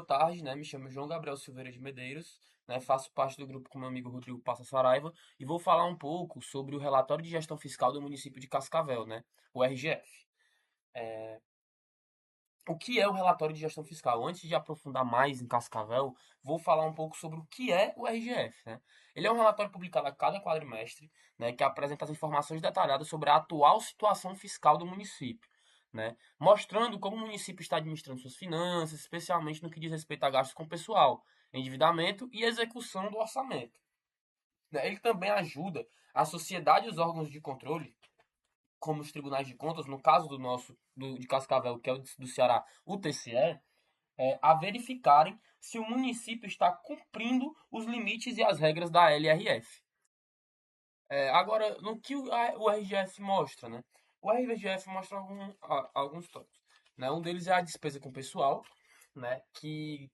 Boa tarde, né? Me chamo João Gabriel Silveira de Medeiros, né? Faço parte do grupo com meu amigo Rodrigo Passa Saraiva e vou falar um pouco sobre o relatório de gestão fiscal do município de Cascavel, né? O RGF. O que é o relatório de gestão fiscal? Antes de aprofundar mais em Cascavel, vou falar um pouco sobre o que é o RGF, né? Ele é um relatório publicado a cada quadrimestre, né, que apresenta as informações detalhadas sobre a atual situação fiscal do município, né, mostrando como o município está administrando suas finanças, especialmente no que diz respeito a gastos com pessoal, endividamento e execução do orçamento, né? Ele também ajuda a sociedade e os órgãos de controle como os tribunais de contas, no caso de Cascavel, que é o do Ceará, o TCE, a verificarem se o município está cumprindo os limites e as regras da LRF. Agora, no que o RGF mostra, né? O RGF mostra alguns tópicos, né? Um deles é a despesa com pessoal, né? Que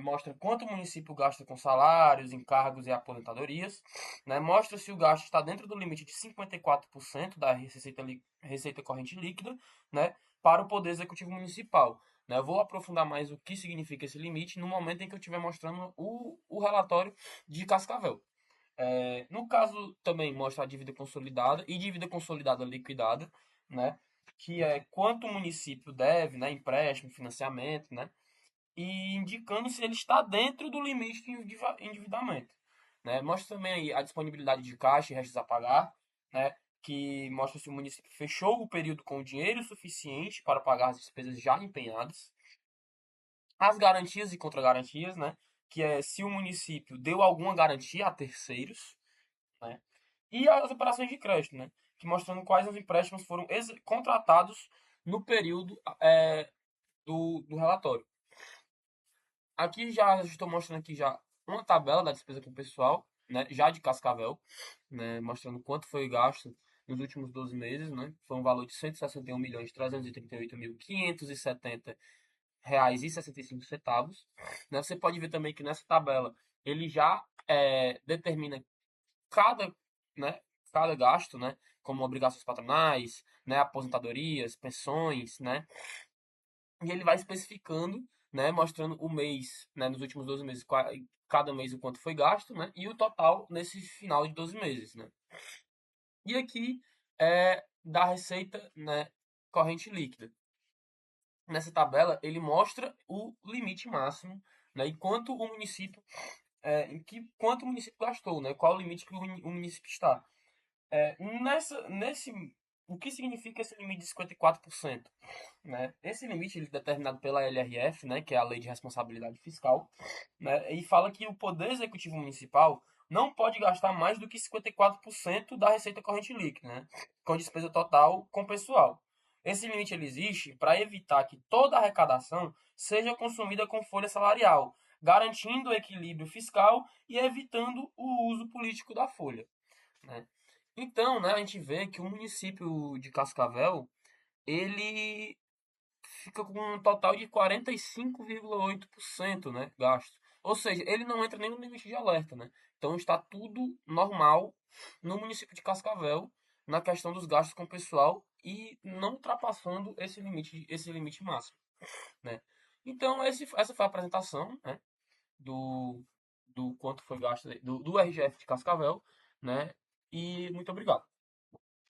mostra quanto o município gasta com salários, encargos e aposentadorias, né? Mostra se o gasto está dentro do limite de 54% da receita corrente líquida, né? Para o Poder Executivo Municipal. Né? Eu vou aprofundar mais o que significa esse limite no momento em que eu estiver mostrando o relatório de Cascavel. No caso, também mostra a dívida consolidada e dívida consolidada liquidada, né? Que é quanto o município deve, né? Empréstimo, financiamento, né? E indicando se ele está dentro do limite de endividamento, né? Mostra também aí a disponibilidade de caixa e restos a pagar, né? Que mostra se o município fechou o período com dinheiro suficiente para pagar as despesas já empenhadas. As garantias e contragarantias, né? Que é se o município deu alguma garantia a terceiros, né? E as operações de crédito, né? Que mostrando quais os empréstimos foram contratados no período do relatório. Aqui já estou mostrando aqui já uma tabela da despesa com o pessoal, né? Já de Cascavel, né? Mostrando quanto foi gasto nos últimos 12 meses, né? Foi um valor de 161.338.570 reais e 65 centavos. Né? Você pode ver também que nessa tabela ele já determina cada, né, cada gasto, né, como obrigações patronais, né, aposentadorias, pensões, né, e ele vai especificando, né, mostrando o mês, né, nos últimos 12 meses, cada mês o quanto foi gasto, né, e o total nesse final de 12 meses, né. E aqui é da receita, né, corrente líquida. Nessa tabela ele mostra o limite máximo, né, e quanto o município, quanto o município gastou, né, qual o limite que o município está. Nesse, o que significa esse limite de 54%? Né? Esse limite ele é determinado pela LRF, né, que é a Lei de Responsabilidade Fiscal, né, e fala que o Poder Executivo Municipal não pode gastar mais do que 54% da receita corrente líquida, né, com despesa total com pessoal. Esse limite ele existe para evitar que toda arrecadação seja consumida com folha salarial, garantindo o equilíbrio fiscal e evitando o uso político da folha. Né? Então, né, a gente vê que o município de Cascavel, ele fica com um total de 45,8%, né, gasto. Ou seja, ele não entra nem no limite de alerta, né? Então está tudo normal no município de Cascavel na questão dos gastos com o pessoal e não ultrapassando esse limite máximo, né? Então essa foi a apresentação, né, do quanto foi gasto do RGF de Cascavel, né? E muito obrigado.